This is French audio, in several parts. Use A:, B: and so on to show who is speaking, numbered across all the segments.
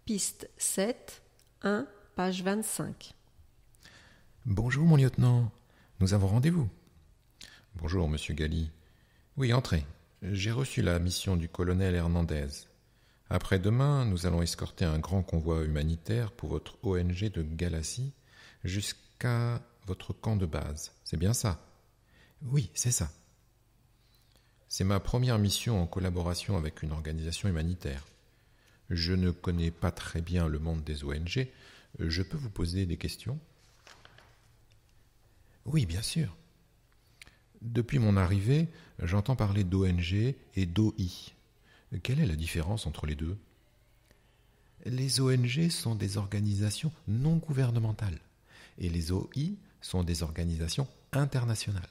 A: Piste 7, 1, page 25.
B: Bonjour mon lieutenant, nous avons rendez-vous. Bonjour monsieur Gali. Oui, entrez. J'ai reçu la mission du colonel Hernandez. Après-demain, nous allons escorter un grand convoi humanitaire pour votre ONG de Galassie jusqu'à votre camp de base. C'est bien ça? Oui, c'est ça. C'est ma première mission en collaboration avec une organisation humanitaire. Je ne connais pas très bien le monde des ONG. Je peux vous poser des questions? Oui, bien sûr. Depuis mon arrivée, j'entends parler d'ONG et d'OI. Quelle est la différence entre les deux? Les ONG sont des organisations non gouvernementales et les OI sont des organisations internationales.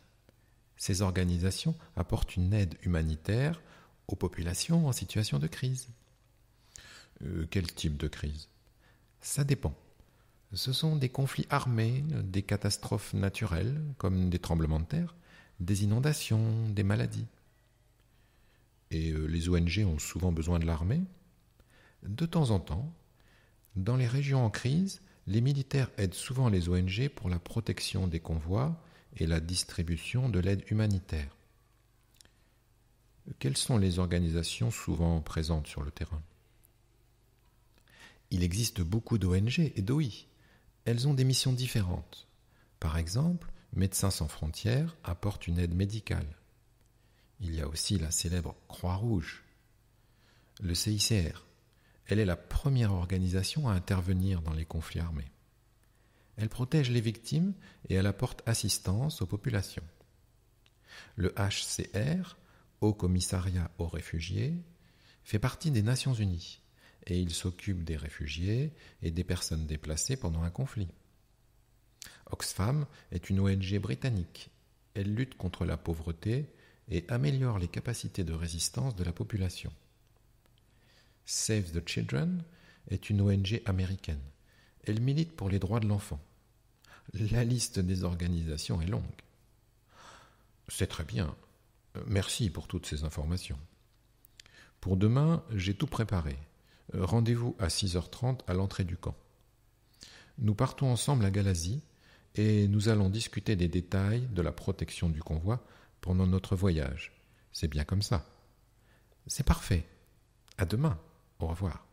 B: Ces organisations apportent une aide humanitaire aux populations en situation de crise. Quel type de crise? Ça dépend. Ce sont des conflits armés, des catastrophes naturelles comme des tremblements de terre, des inondations, des maladies. Et les ONG ont souvent besoin de l'armée? De temps en temps, dans les régions en crise, les militaires aident souvent les ONG pour la protection des convois et la distribution de l'aide humanitaire. Quelles sont les organisations souvent présentes sur le terrain? Il existe beaucoup d'ONG et d'OI. Elles ont des missions différentes. Par exemple, Médecins sans frontières apporte une aide médicale. Il y a aussi la célèbre Croix-Rouge. Le CICR, elle est la première organisation à intervenir dans les conflits armés. Elle protège les victimes et elle apporte assistance aux populations. Le HCR, Haut Commissariat aux réfugiés, fait partie des Nations Unies et il s'occupe des réfugiés et des personnes déplacées pendant un conflit. Oxfam est une ONG britannique. Elle lutte contre la pauvreté et améliore les capacités de résistance de la population. Save the Children est une ONG américaine. Elle milite pour les droits de l'enfant. La liste des organisations est longue. C'est très bien. Merci pour toutes ces informations. Pour demain, j'ai tout préparé. Rendez-vous à 6h30 à l'entrée du camp. Nous partons ensemble à Galassie et nous allons discuter des détails de la protection du convoi pendant notre voyage. C'est bien comme ça. C'est parfait. À demain. Au revoir.